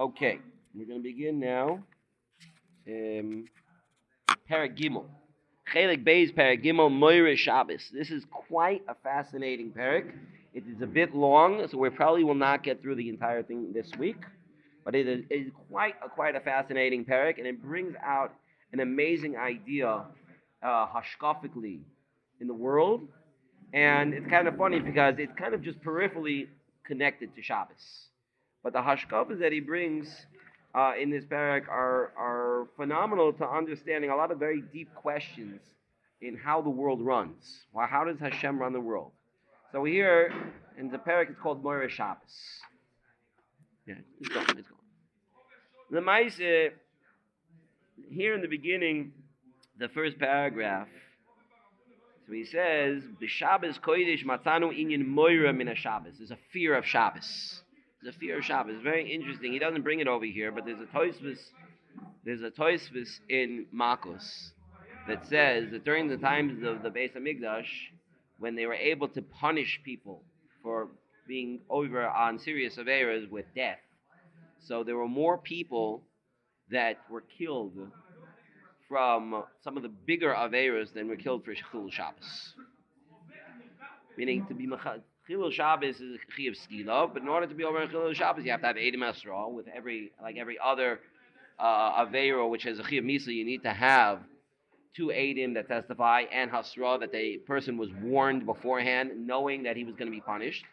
Okay, we're going to begin now. Perek Gimel. Chelik Beis Perek Gimel Moire Shabbos. This is quite a fascinating perek. It is a bit long, so we probably will not get through the entire thing this week. But it is quite a fascinating perek, and it brings out an amazing idea hashkafically in the world. And it's kind of funny because it's kind of just peripherally connected to Shabbos. But the hashkafas that he brings in this parak are phenomenal to understanding a lot of very deep questions in how the world runs. Well, how does Hashem run the world? So here in the parak, it's called Moira Shabbos. Yeah, it's going. The Maise, here in the beginning, the first paragraph. So he says, "B'Shabbos kodesh matzanu inyan moira min haShabbos." There's a fear of Shabbos. There's a fear of Shabbos. It's very interesting. He doesn't bring it over here, but there's a Tosfos in Makos that says that during the times of the Beis Hamikdash, when they were able to punish people for being over on serious averas with death, so there were more people that were killed from some of the bigger averas than were killed for Chilul Shabbos. Meaning to be Chilul Shabbos is a chi of skila, but in order to be over in Chilul Shabbos, you have to have Eidim Esra. With every other avera which has a chi of misa, you need to have two Eidim that testify and Hasra that the person was warned beforehand, knowing that he was going to be punished.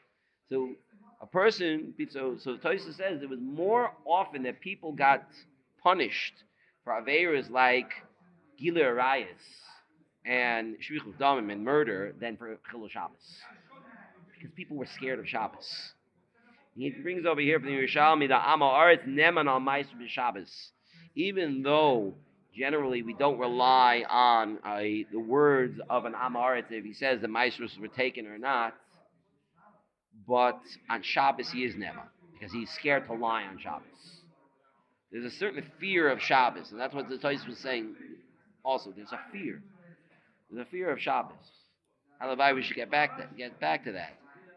So a person, so Tosfos says it was more often that people got punished for averas like Gilui Arayos and Shvichus Damim and murder than for Chilul Shabbos, because people were scared of Shabbos. He brings over here from the Yerushalmi the Am Haaretz Neman al Ma'aser b'Shabbos. Even though generally we don't rely on the words of an Am Haaretz if he says the Ma'asers were taken or not, but on Shabbos he is Neman because he's scared to lie on Shabbos. There's a certain fear of Shabbos, and that's what the Tosfos was saying. Also, there's a fear. There's a fear of Shabbos. Halavai, we should get back to that.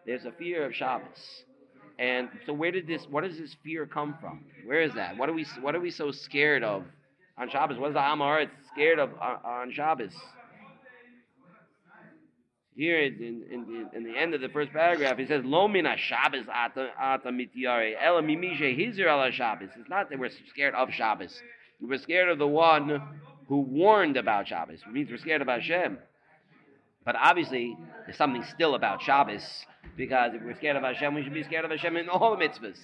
There's a fear of Shabbos. And so what does this fear come from? Where is that? What are we so scared of on Shabbos? What is the Am Haaretz scared of on Shabbos? Here in the end of the first paragraph, he says, "Lo min haShabbos ata mityare, ela mimi shehizer ala Shabbos." It's not that we're scared of Shabbos. We're scared of the one who warned about Shabbos. It means we're scared about Hashem. But obviously, there's something still about Shabbos, because if we're scared of Hashem, we should be scared of Hashem in all the mitzvahs.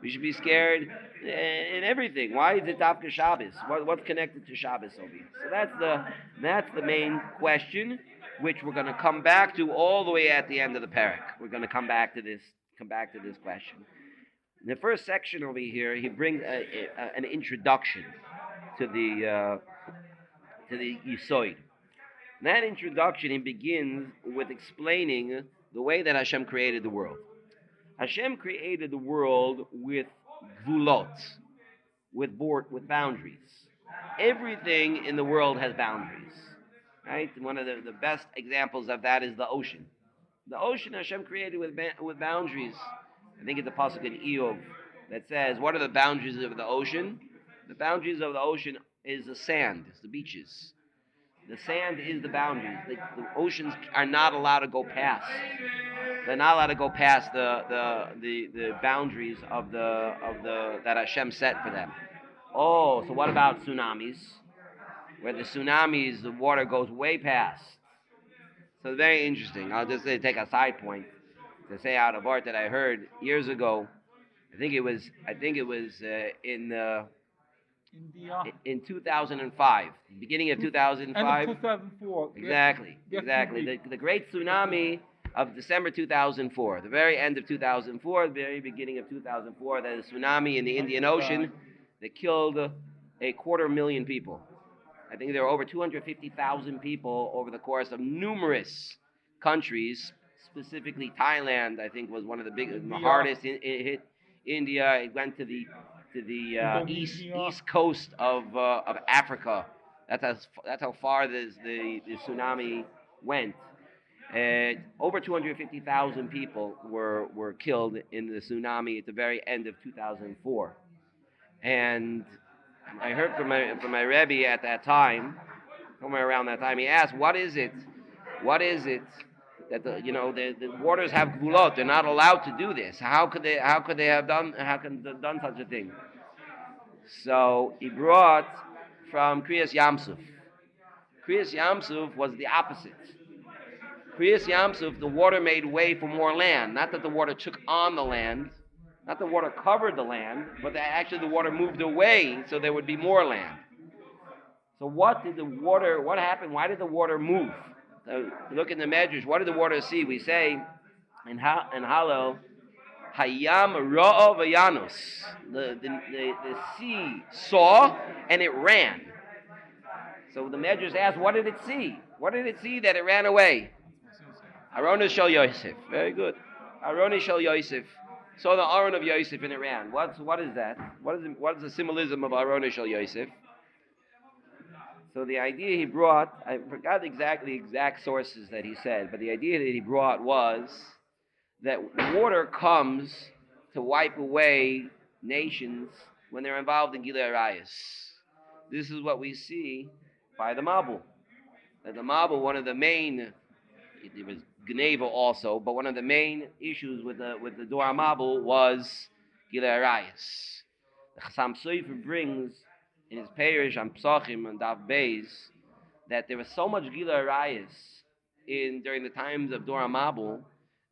We should be scared in everything. Why is it Dafka Shabbos? What's connected to Shabbos over here? So that's the main question, which we're going to come back to all the way at the end of the parak. We're going to come back to this question. In the first section over here, he brings an introduction to the Yisoid. In that introduction, he begins with explaining the way that Hashem created the world. Hashem created the world with gvulot, with boundaries. Everything in the world has boundaries. Right? One of the best examples of that is the ocean. The ocean Hashem created with boundaries. I think it's a pasuk in Eov that says, what are the boundaries of the ocean? The boundaries of the ocean is the sand, it's the beaches. The sand is the boundaries. The oceans are not allowed to go past. They're not allowed to go past the boundaries of the that Hashem set for them. Oh, so what about tsunamis? Where the tsunamis, the water goes way past. So very interesting. I'll just take a side point to say out of art that I heard years ago. I think it was in 2005, beginning of 2005. End of 2004. Exactly. The great tsunami of December 2004, the very end of 2004, the very beginning of 2004, that tsunami in the Indian Ocean that killed 250,000 people. I think there were over 250,000 people over the course of numerous countries, specifically Thailand. I think was one of the biggest, the hardest hit. India. It went to the east coast of Africa. That's how far the tsunami went. Over 250,000 people were killed in the tsunami at the very end of 2004. And I heard from my Rebbe at that time, somewhere around that time, he asked, what is it that the waters have gvulot? They're not allowed to do this. How could they have done such a thing? So he brought from Kriyas Yamsuf. Kriyas Yamsuf was the opposite. Kriyas Yamsuf, the water made way for more land. Not that the water took on the land, not the water covered the land, but that actually the water moved away so there would be more land. So what happened? Why did the water move? So look in the Medrash, what did the water see? We say in Hallel, Hayam Ra'ah Vayanus. The sea saw and it ran. So the Medrash asked, what did it see? What did it see that it ran away? Arona Shel Yosef. Very good. Arona Shel Yosef. Saw the Aron of Yosef and it ran. What is that? What is the symbolism of Arona Shel Yosef? So the idea he brought, I forgot exact sources that he said, but the idea that he brought was that water comes to wipe away nations when they're involved in Gilui Arayos. This is what we see by the Mabul. That the Mabul, one of the main, it was Gneva also, but one of the main issues with the Dor Mabul was Gilui Arayos. The Chassam Sofer brings in his parish on Psachim and Dav Beis that there was so much Gilui Arayos during the times of Dor Mabul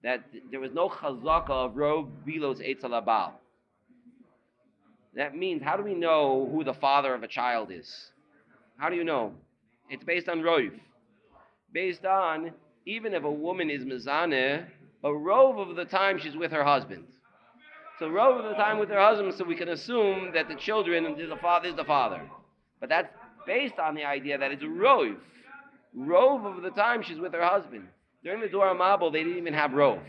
that there was no chazaka of Rov Bilos Eitz Alabal. That means, how do we know who the father of a child is? How do you know? It's based on Rov. Based on, even if a woman is mezaneh, a Rov of the time she's with her husband. So Rov of the time with her husband, so we can assume that the children, the father is the father. But that's based on the idea that it's Rov. Rov of the time she's with her husband. During the Dor Mabul, they didn't even have Rov.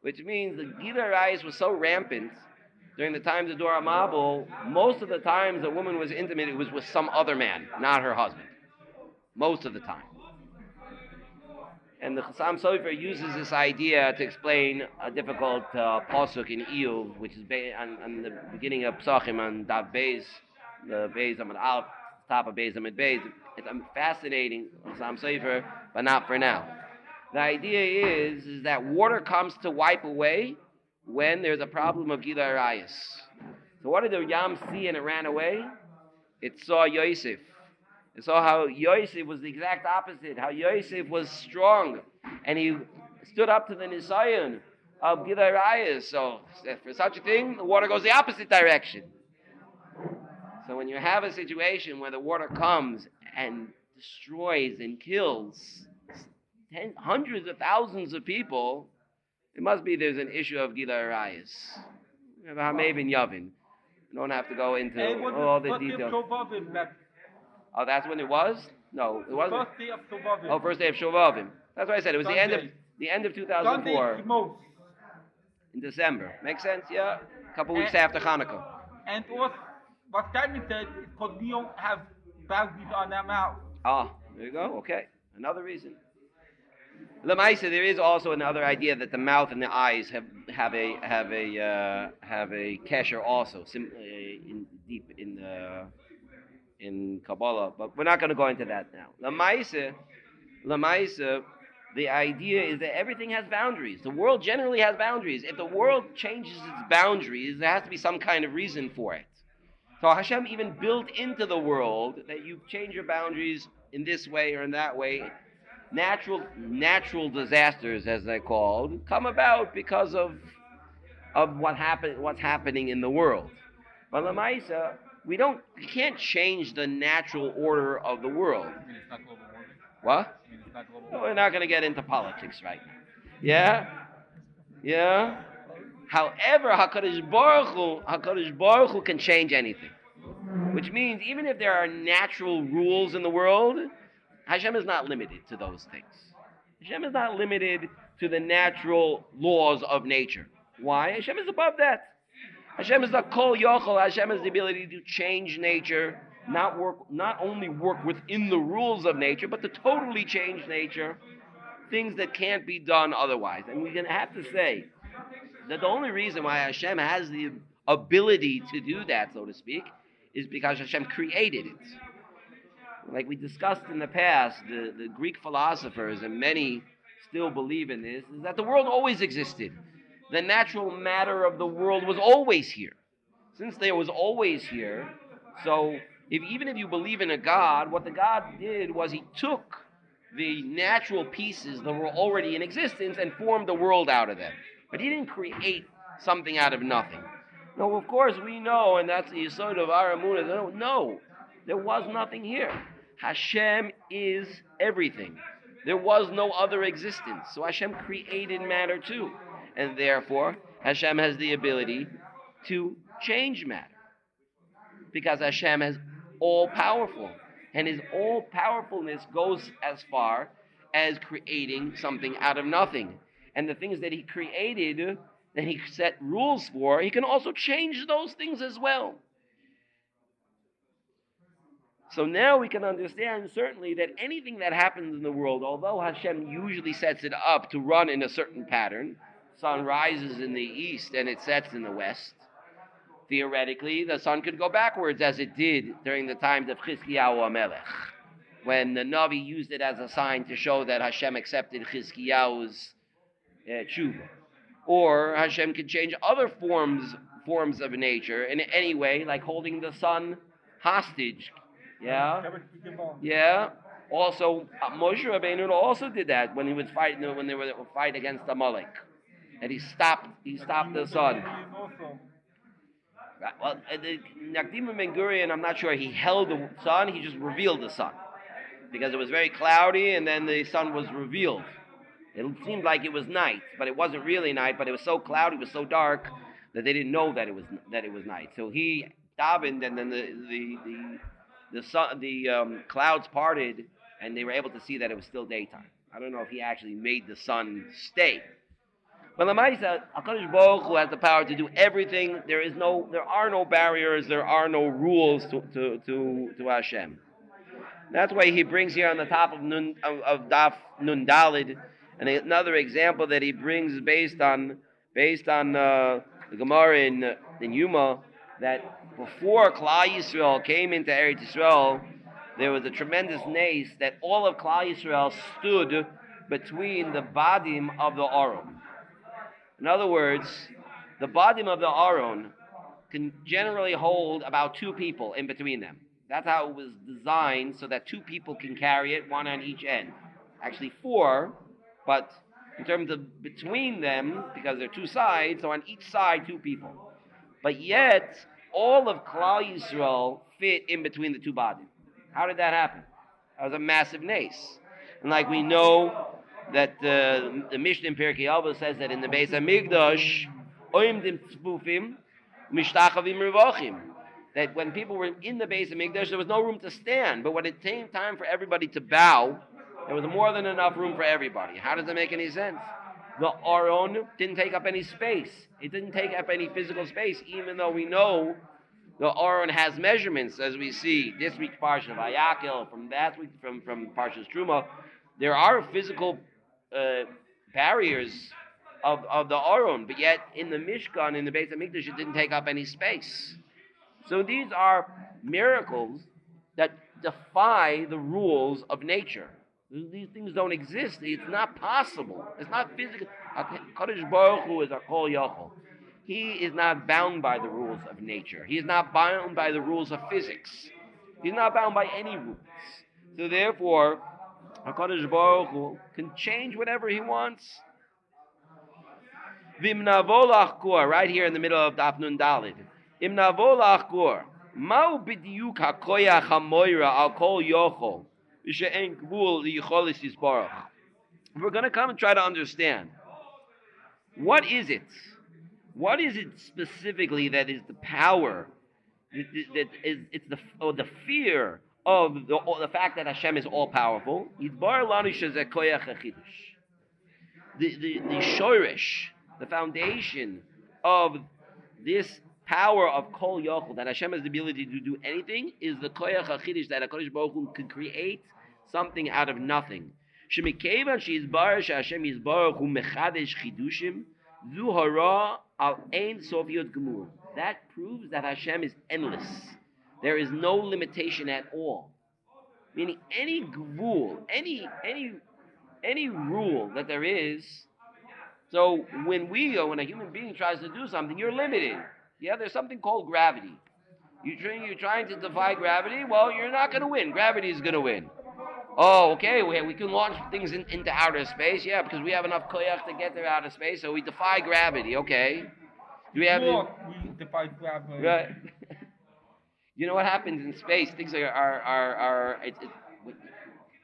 Which means the Gilui Arayos was so rampant during the times of Dor Mabul, most of the times a woman was intimate, it was with some other man, not her husband. Most of the time. And the Chassam Sofer uses this idea to explain a difficult pasuk in Iyov, which is on the beginning of Psachim on Dav Beis, the Beis Amud Aleph, top of Beis Amud Beis. It's fascinating, Chassam Sofer, but not for now. The idea is that water comes to wipe away when there's a problem of Gilui Arayos. So what did the Yam see and it ran away? It saw Yosef. It saw how Yosef was the exact opposite, how Yosef was strong, and he stood up to the Nisayon of Gilui Arayos. So for such a thing, the water goes the opposite direction. So when you have a situation where the water comes and destroys and kills hundreds of thousands of people, it must be there's an issue of Gilui Arayos. Maybe Yavin. You don't have to go into all the details. Oh, that's when it was? No, it wasn't. First day of Shovavim. Oh, first day of Shovavim. That's what I said. It was Sunday. the end of 2004. Sunday, in December. Makes sense? Yeah. A couple weeks after Hanukkah. And what Timing said is because we don't have boundaries on our mouth. Ah, there you go. Okay. Another reason. Lemaisa, there is also another idea that the mouth and the eyes have a kesher also, deep in Kabbalah, but we're not going to go into that now. Lemaisa, the idea is that everything has boundaries. The world generally has boundaries. If the world changes its boundaries, there has to be some kind of reason for it. So Hashem even built into the world that you change your boundaries in this way or in that way. Natural disasters, as they're called, come about because of what's happening in the world. But Lamaisa, we can't change the natural order of the world. You mean it's not global warming? What? You mean it's not global No, warming? we're not going to get into politics right now. Yeah. However, Hakadosh Baruch Hu can change anything, which means even if there are natural rules in the world, Hashem is not limited to those things. Hashem is not limited to the natural laws of nature. Why? Hashem is above that. Hashem is the Kol Yochel. Hashem has the ability to change nature, not only work within the rules of nature, but to totally change nature, things that can't be done otherwise. And we're going to have to say that the only reason why Hashem has the ability to do that, so to speak, is because Hashem created it. Like we discussed in the past, the Greek philosophers, and many still believe in this, is that the world always existed. The natural matter of the world was always here. Since there was always here, so even if you believe in a God, what the God did was he took the natural pieces that were already in existence and formed the world out of them. But he didn't create something out of nothing. No, of course we know, and that's the yesod of our emunah. No, there was nothing here. Hashem is everything. There was no other existence. So Hashem created matter too. And therefore, Hashem has the ability to change matter. Because Hashem is all-powerful. And his all-powerfulness goes as far as creating something out of nothing. And the things that he created, that he set rules for, he can also change those things as well. So now we can understand certainly that anything that happens in the world, although Hashem usually sets it up to run in a certain pattern, sun rises in the east and it sets in the west, theoretically the sun could go backwards as it did during the times of Chizkiyahu HaMelech, when the Navi used it as a sign to show that Hashem accepted Chizkiyahu's tshuva. Or Hashem could change other forms of nature in any way, like holding the sun hostage. Yeah. Also, Moshe Rabbeinu also did that when he was fighting, when they were fight against Amalek, and he stopped the sun. Well, Nakdim Ben Gurion, I'm not sure he held the sun. He just revealed the sun because it was very cloudy, and then the sun was revealed. It seemed like it was night, but it wasn't really night. But it was so cloudy, it was so dark that they didn't know that it was night. So he davened, and then the clouds parted, and they were able to see that it was still daytime. I don't know if he actually made the sun stay. But Lamaisa, HaKadosh Baruch Hu has the power to do everything. There are no barriers, there are no rules to Hashem. That's why he brings here on the top of Daf Nun Dalid, and another example that he brings based on the Gemara in Yuma, that before Klal Yisrael came into Eretz Yisrael, there was a tremendous nace that all of Klal Yisrael stood between the badim of the Aron. In other words, the badim of the Aron can generally hold about 2 people in between them. That's how it was designed, so that 2 people can carry it, 1 on each end. Actually 4, but in terms of between them, because they're 2 sides, so on each side 2 people. But yet, all of Klal Yisrael fit in between the 2 badim. How did that happen? That was a massive nace. And like we know that the Mishnah in Pirkei Avos says that in the Beis HaMikdash, oimdim tzfufim, mishtachavim revachim. That when people were in the Beis HaMikdash, there was no room to stand. But when it came time for everybody to bow, there was more than enough room for everybody. How does that make any sense? The Aron didn't take up any space. It didn't take up any physical space, even though we know the Aron has measurements, as we see this week's Parsha of Vayakil, from that week, from Parshas Truma. There are physical barriers of the Aron, but yet in the Mishkan, in the Beis HaMikdash, it didn't take up any space. So these are miracles that defy the rules of nature. These things don't exist. It's not possible. It's not physical. HaKadosh Baruch Hu is a Kol Yochel. He is not bound by the rules of nature. He is not bound by the rules of physics. He's not bound by any rules. So therefore, HaKadosh Baruch Hu can change whatever he wants. V'imnavo lachkor, right here in the middle of Daf Nun Dalid. Imnavo lachkor, ma'u b'diuk hakoyach hamoira al kol yochol, v'she'en gvul liyicholis yisbarach. We're going to come and try to understand. What is it? What is it specifically that is the power, that is, it's the fear of the fact that Hashem is all-powerful? The shoresh, the foundation of this power of Kol Yochel, that Hashem has the ability to do anything, is the koyach hachidush, that HaKadosh Baruch Hu can create something out of nothing. Shemikevan she'izbar she'Hashem yizbaruch hu mechadesh chidushim Zuhara al ein sofiyot gemur. That proves that Hashem is endless. There is no limitation at all. Meaning any gvul, any rule that there is. So when a human being tries to do something, you're limited. Yeah, there's something called gravity. You're trying to defy gravity. Well, you're not going to win. Gravity is going to win. Oh, okay. We can launch things into outer space. Yeah, because we have enough koyach to get to outer space, so we defy gravity. Okay. Do we have? We defy gravity. Right. You know what happens in space? Things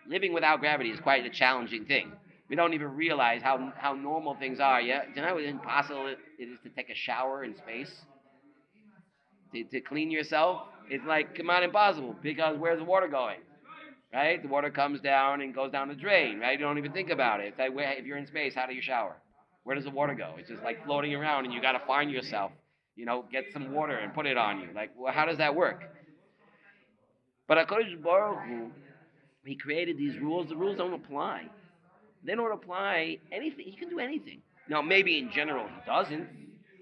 living without gravity is quite a challenging thing. We don't even realize how normal things are. Yeah, do you know how impossible it is to take a shower in space? To clean yourself, it's like, come on, impossible, because where's the water going? Right? The water comes down and goes down the drain, right? You don't even think about it. It's like, if you're in space, how do you shower? Where does the water go? It's just like floating around, and you got to find yourself, get some water and put it on you. Like, well, how does that work? But HaKadosh Baruch Hu, He created these rules. The rules don't apply. They don't apply anything. He can do anything. Now, maybe in general he doesn't.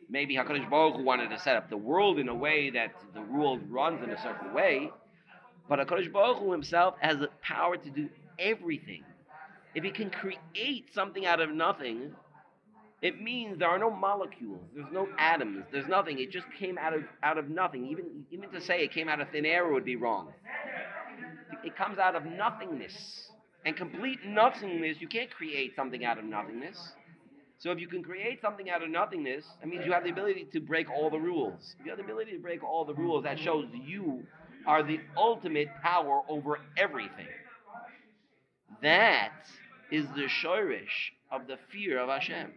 Maybe HaKadosh Baruch Hu wanted to set up the world in a way that the world runs in a certain way. But HaKadosh Baruch Hu himself has the power to do everything. If he can create something out of nothing, it means there are no molecules, there's no atoms, there's nothing. It just came out of nothing. Even to say it came out of thin air would be wrong. It comes out of nothingness. And complete nothingness, you can't create something out of nothingness. So if you can create something out of nothingness, that means you have the ability to break all the rules. If you have the ability to break all the rules, that shows you are the ultimate power over everything. That is the shorish of the fear of Hashem.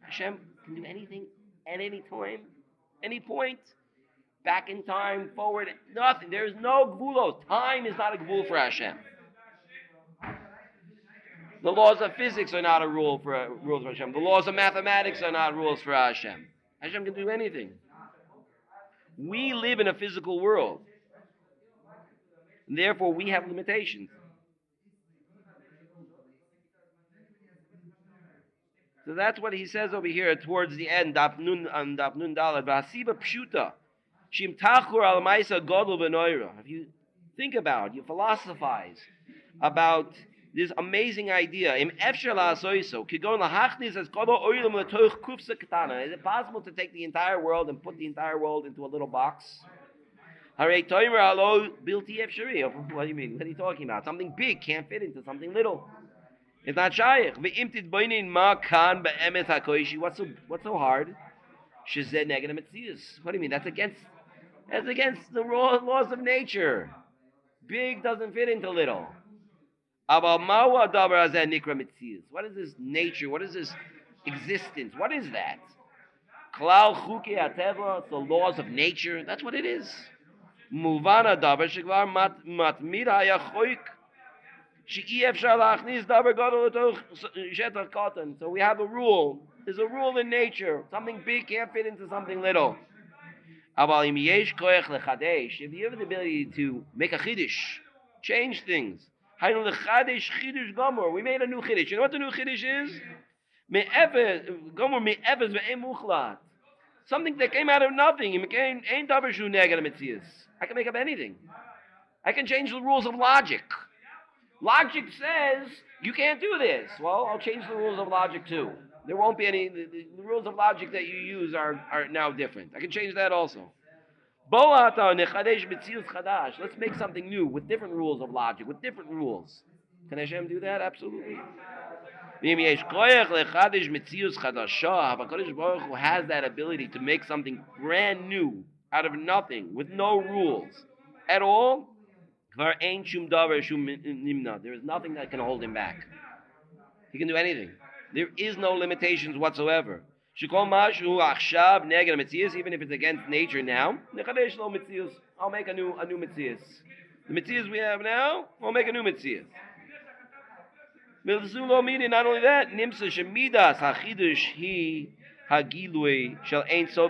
Hashem can do anything at any time, any point, back in time, forward, nothing. There is no gvulos. Time is not a gvul for Hashem. The laws of physics are not a rules for Hashem. The laws of mathematics are not rules for Hashem. Hashem can do anything. We live in a physical world. And therefore, we have limitations. So that's what he says over here towards the end, Daf Nun Daled. V'hasiba pshuta, shim tachur al ma'isa gadol v'noira. If you think about, you philosophize about this amazing idea. Im efshar la'asoiso, kigon lahachnis as gadol oilam letoich kufsa katana. Is it possible to take the entire world and put the entire world into a little box? Harei toimer alo bilti efshari. What do you mean? What are you talking about? Something big can't fit into something little. It's not shaykh. Ve'imtit boinin ma kan be'emet hakoishi. What's so hard? Shezeh neged metzius. What do you mean? That's against the laws of nature. Big doesn't fit into little. Abal mawa davar hazeh nikra metzius. What is this nature? What is this existence? What is that? Klal chukei hateva. It's the laws of nature. That's what it is. Muvana davar shekvar matmir hayachoik. So we have a rule. There's a rule in nature. Something big can't fit into something little. If you have the ability to make a chiddush, change things. We made a new chiddush. You know what the new chiddush is? Something that came out of nothing. I can make up anything. I can change the rules of logic. Logic says, you can't do this. Well, I'll change the rules of logic too. There won't be any, the rules of logic that you use are now different. I can change that also. Let's make something new with different rules of logic, with different rules. Can Hashem do that? Absolutely. HaKadosh Baruch Hu has that ability to make something brand new out of nothing, with no rules at all. There is nothing that can hold him back. He can do anything. There is no limitations whatsoever. Even if it's against nature now, I'll make a new metzius. The metzius we have now, I'll make a new metzius. Not only that, so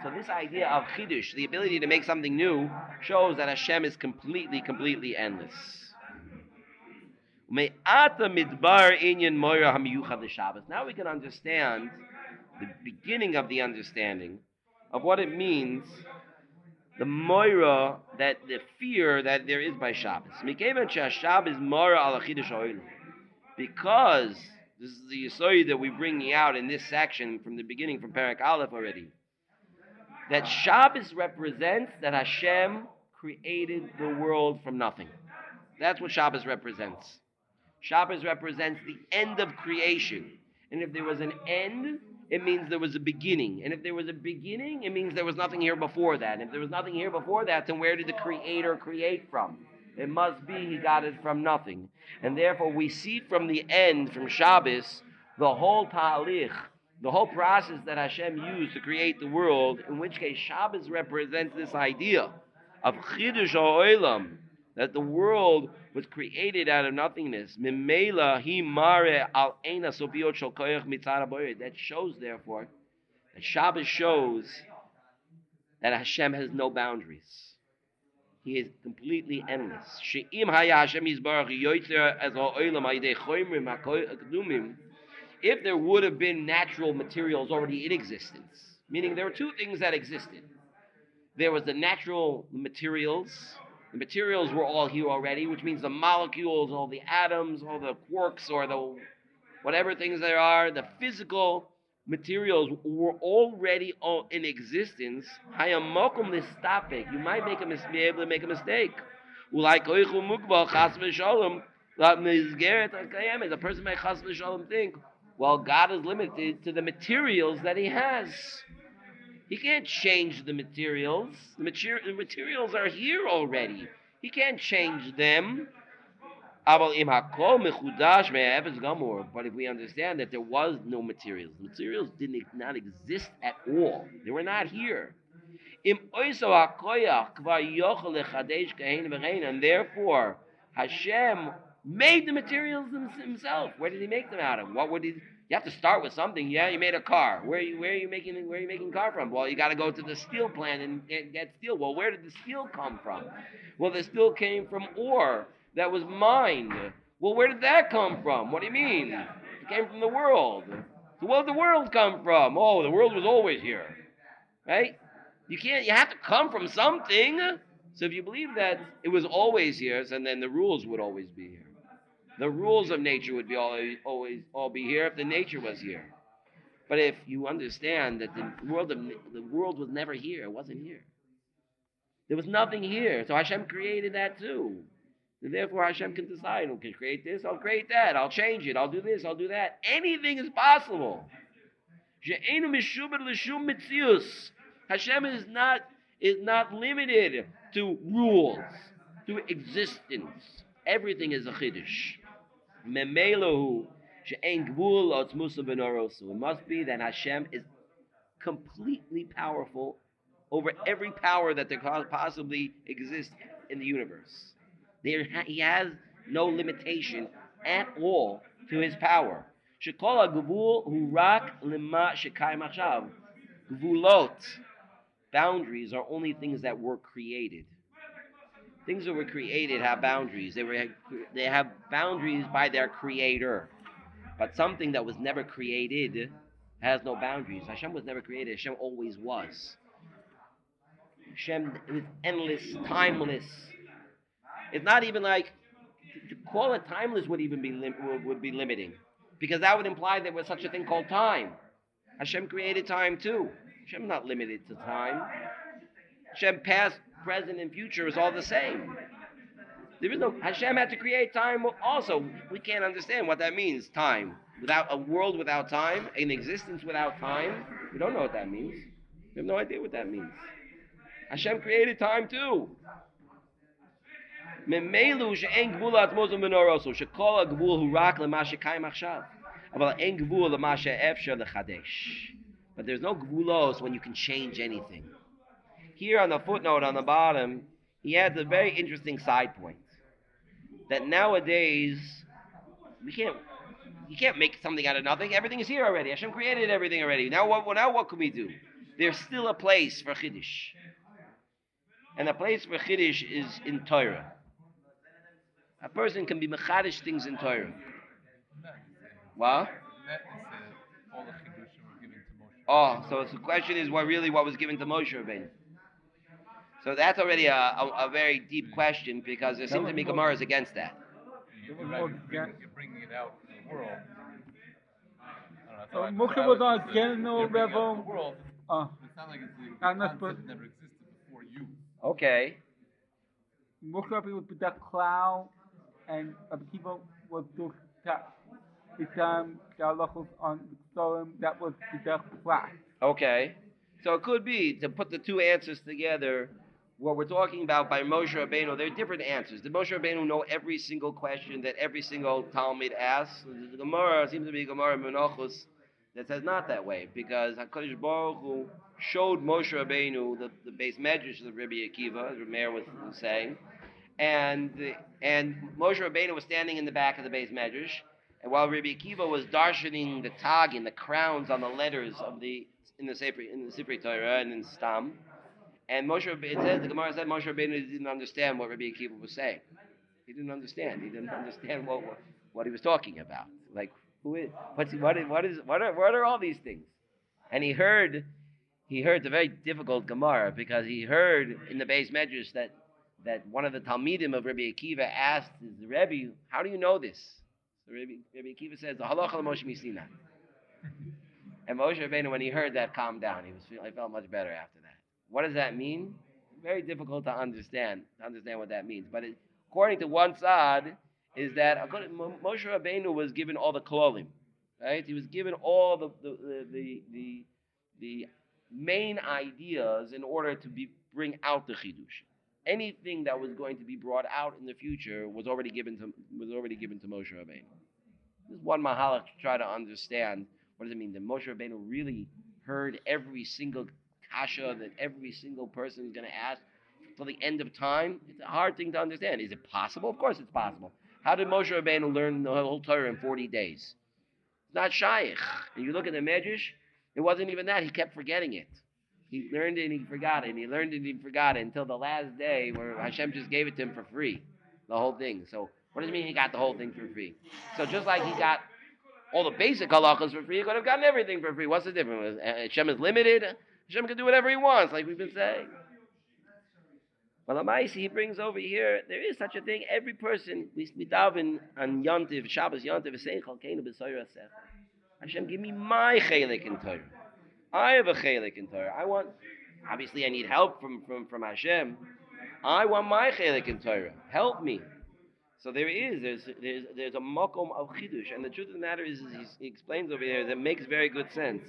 this idea of chidush, the ability to make something new, shows that Hashem is completely endless. Now we can understand the beginning of the understanding of what it means, the moira, that the fear that there is by Shabbos. Because this is the yesod that we're bringing out in this section from the beginning, from Perek Aleph already, that Shabbos represents that Hashem created the world from nothing. That's what Shabbos represents. Shabbos represents the end of creation. And if there was an end, it means there was a beginning. And if there was a beginning, it means there was nothing here before that. And if there was nothing here before that, then where did the Creator create from? It must be he got it from nothing. And therefore we see from the end, from Shabbos, the whole ta'alich, the whole process that Hashem used to create the world, in which case Shabbos represents this idea of chidush ha'olam, that the world was created out of nothingness. Mimela hi mare al eina sobiot shel koyach mitzad haboyer. That shows, therefore, that Shabbos shows that Hashem has no boundaries. He is completely endless. She'im haya Hashem yizbarach yoytzer as ha'olam ha'idei choymrim ha'kedumim. If there would have been natural materials already in existence, meaning there were two things that existed. There was the natural materials. The materials were all here already, which means the molecules, all the atoms, all the quarks, or the whatever things there are, the physical materials were already all in existence. Hayamokum listapik. You might be able to make a mistake. A person might chas v'shalom think, well, God is limited to the materials that he has. He can't change the materials. The materials are here already. He can't change them. But if we understand that there was no materials, the materials did not exist at all. They were not here. And therefore, Hashem made the materials himself. Where did he make them out of? What would he? You have to start with something. Yeah, you made a car. Where are you making a car from? Well, you got to go to the steel plant and get steel. Well, where did the steel come from? Well, the steel came from ore that was mined. Well, where did that come from? What do you mean? It came from the world. So where did the world come from? Oh, the world was always here, right? You have to come from something. So if you believe that it was always here, then the rules would always be here. The rules of nature would be always be here if the nature was here. But if you understand that the world was never here, it wasn't here. There was nothing here. So Hashem created that too. And therefore Hashem can decide, I can create this, I'll create that, I'll change it, I'll do this, I'll do that. Anything is possible. Hashem is not limited to rules, to existence. Everything is a chiddush. Memelahu she'en gvul otzmusa benorosu. It must be that Hashem is completely powerful over every power that there possibly exists in the universe. He has no limitation at all to his power. Shekola gvul hu rak lema shekayim achshav. Gvulot, boundaries, are only things that were created. Things that were created have boundaries. They have boundaries by their creator. But something that was never created has no boundaries. Hashem was never created. Hashem always was. Hashem is endless, timeless. It's not even like, to call it timeless would even be would be limiting. Because that would imply there was such a thing called time. Hashem created time too. Hashem is not limited to time. Hashem past, present, and future is all the same. There is no Hashem had to create time also. We can't understand what that means, time. Without a world without time, an existence without time, we don't know what that means. We have no idea what that means. Hashem created time too. But there's no gvulos when you can change anything. Here on the footnote on the bottom, he adds a very interesting side point. That nowadays, you can't make something out of nothing. Everything is here already. Hashem created everything already. Now what can we do? There's still a place for Chiddush. And the place for Chiddush is in Torah. A person can be mechadish things in Torah. What? All the Chiddushim were given to Moshe. Oh, so the question is what was given to Moshe Rabbeinu. So that's already a very deep question because there seems to be Gemaras against that. You're bringing it out to the world. Moshe was on a general level. The world. It sounds like it's the concept never existed before you. Okay. Moshe Rabbeinu was the cloud, and people was just the halachos on the Psalm that was the class. Okay. So it could be to put the two answers together. What we're talking about by Moshe Rabbeinu, there are different answers. Did Moshe Rabbeinu know every single question that every single Talmud asks? The Gemara seems to be Gemara Menachos that says not that way, because HaKadosh Baruch Hu showed Moshe Rabbeinu the base medrash of Rabbi Akiva, as Rameir was saying, and Moshe Rabbeinu was standing in the back of the base medrash, and while Rabbi Akiva was darshaning the tag and the crowns on the letters of in the Sifrei Torah and in Stam. And the Gemara said Moshe Rabbeinu didn't understand what Rabbi Akiva was saying. He didn't understand. He didn't understand what he was talking about. Like, what are all these things? And he heard it's a very difficult Gemara because he heard in the Beis Medrash that one of the Talmidim of Rabbi Akiva asked the Rebbe, how do you know this? So Rabbi Akiva says, the halacha Moshe Misina. And Moshe Rabbeinu, when he heard that, calmed down. He felt much better after that. What does that mean? Very difficult to understand what that means. But according to one side, is that Moshe Rabbeinu was given all the klolim, right? He was given all the main ideas in order to bring out the chidush. Anything that was going to be brought out in the future was already given to Moshe Rabbeinu. This is one mahalach to try to understand what does it mean that Moshe Rabbeinu really heard every single kasha that every single person is going to ask till the end of time. It's a hard thing to understand. Is it possible? Of course it's possible. How did Moshe Rabbeinu learn the whole Torah in 40 days? It's not shaykh. And you look at the Medrash, it wasn't even that. He kept forgetting it. He learned it and he forgot it. And he learned it and he forgot it until the last day where Hashem just gave it to him for free. The whole thing. So what does it mean he got the whole thing for free? So just like he got all the basic halachas for free, he could have gotten everything for free. What's the difference? Hashem is limited. Hashem can do whatever he wants, like we've been saying. Well, Amaisi, he brings over here, there is such a thing. Every person, we daven on Yontiv, Shabbos Yontiv, is saying, Chalkeinu b'soyer hasecha. Hashem, give me my chelik in Torah. I have a chelik in Torah. Obviously I need help from Hashem. I want my chelik in Torah. Help me. So there's a makom of chidush. And the truth of the matter is he explains over here that makes very good sense.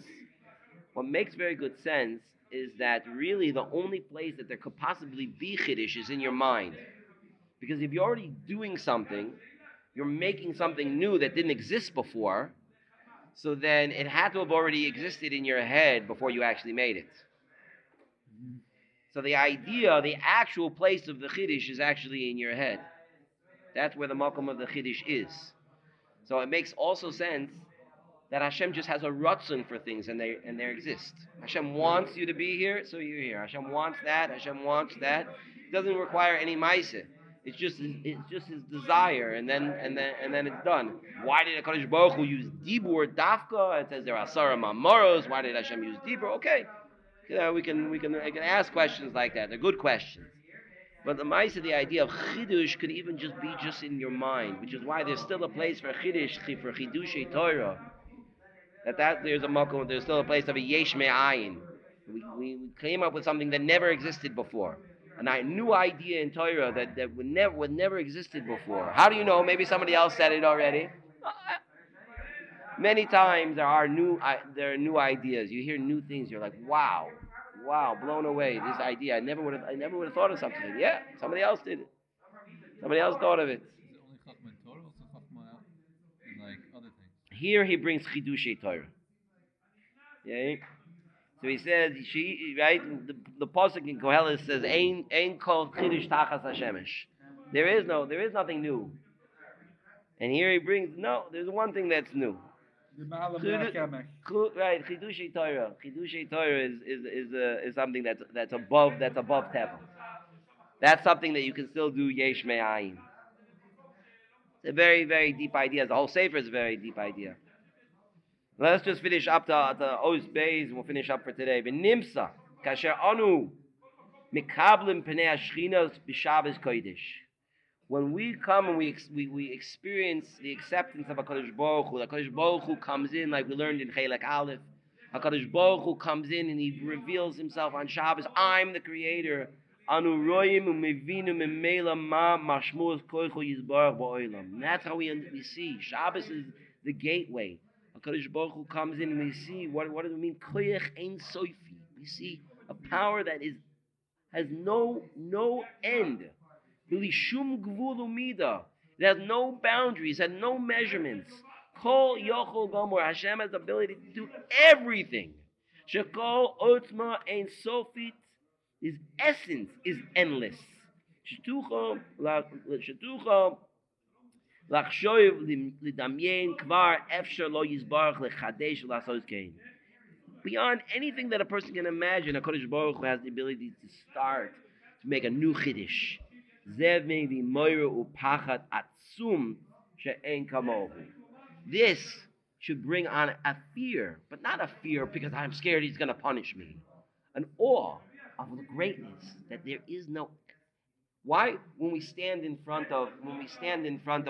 What makes very good sense is that really the only place that there could possibly be chiddush is in your mind. Because if you're already doing something, you're making something new that didn't exist before, so then it had to have already existed in your head before you actually made it. So the actual place of the chiddush is actually in your head. That's where the makom of the chiddush is. So it makes also sense that Hashem just has a ratzon for things and they exist. Hashem wants you to be here, so you're here. Hashem wants that. Hashem wants that. It doesn't require any ma'aseh. It's just his desire, and then it's done. Why did HaKadosh Baruch Hu use dibur dafka? It says there are asara mamoros. Why did Hashem use dibur? Okay, we can ask questions like that. They're good questions. But the ma'aseh, the idea of chidush could even just be just in your mind, which is why there's still a place for chidush, for chidushei Torah. There's still a place of a yesh me'ayin. We came up with something that never existed before. A new idea in Torah that would never existed before. How do you know? Maybe somebody else said it already. Many times there are new ideas. You hear new things. You're like, wow, blown away. This idea, I never would have thought of something. Yeah, somebody else did it. Somebody else thought of it. Is it only chachma in Torah, or also chachma in like other things? Here he brings chidushei Torah. Yeah. So he says, the pasuk in Koheles says, "Ein kol chidush tachas hashemesh." There is nothing new. And here he brings, there's one thing that's new. Right, chidushei Torah. Chidushei Torah is something that's above tevel. That's something that you can still do yesh me'ayin. It's a very, very deep idea. The whole sefer is a very deep idea. Let's just finish up the Oz Bays and we'll finish up for today. V'nimsa kasher anu mikablim pnei hashchinas b'Shabbos kodesh. When we come and we experience the acceptance of HaKadosh Baruch Hu, HaKadosh Baruch Hu comes in like we learned in Chelek Aleph. HaKadosh Baruch Hu comes in and he reveals himself on Shabbos. I'm the creator. Anu royim umevinu memela ma mashmuz koicho yizbarach ba'olam. And that's how we see. Shabbos is the gateway. HaKadosh Baruch Hu comes in and we see what does it mean? Koyach ein soifi. We see a power that has no end. Bilishum gvul umida. It has no boundaries, it has no measurements. Kol yochol gomor. Hashem has the ability to do everything. Shekol otzma ein sofit. His essence is endless. Shetucha lachshoyev lidamyen kvar efshar lo yizbarach lechadesh lasos kein. Beyond anything that a person can imagine, HaKadosh Baruch Hu has the ability to start, to make a new chiddush. Zev mevi moira upachat atzum she'en kamohu. This should bring on a fear, but not a fear because I'm scared he's going to punish me. An awe of the greatness that there is no. Why? When we stand in front of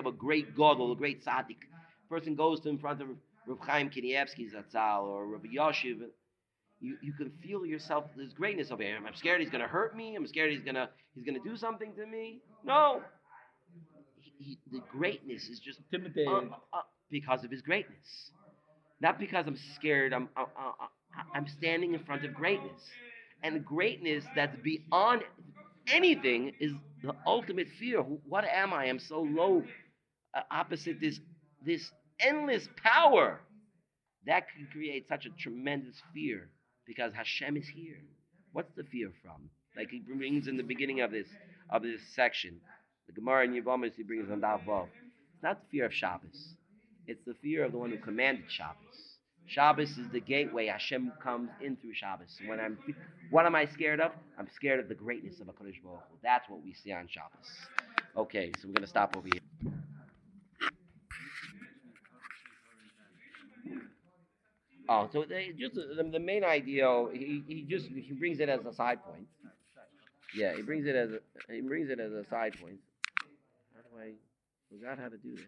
a great gadol, a great tzaddik, person goes to in front of Rav Chaim Kanievsky Zatzal or Rabbi Yoshiv, you can feel yourself. There's greatness over here. I'm scared he's going to hurt me. I'm scared he's going to do something to me. No, the greatness is just Intimidated. Because of his greatness, not because I'm scared. I'm standing in front of greatness, and greatness that's beyond anything is the ultimate fear. What am I? I'm so low. Opposite this endless power that can create such a tremendous fear because Hashem is here. What's the fear from? Like he brings in the beginning of this section, the Gemara in Yevamos, he brings on Daf Vav. It's not the fear of Shabbos. It's the fear of the one who commanded Shabbos. Shabbos is the gateway. Hashem comes in through Shabbos. What am I scared of? I'm scared of the greatness of HaKadosh Baruch Hu. That's what we see on Shabbos. Okay, so we're going to stop over here. Oh, so the main idea, he brings it as a side point. Yeah, he brings it as a side point. How do I forgot how to do this?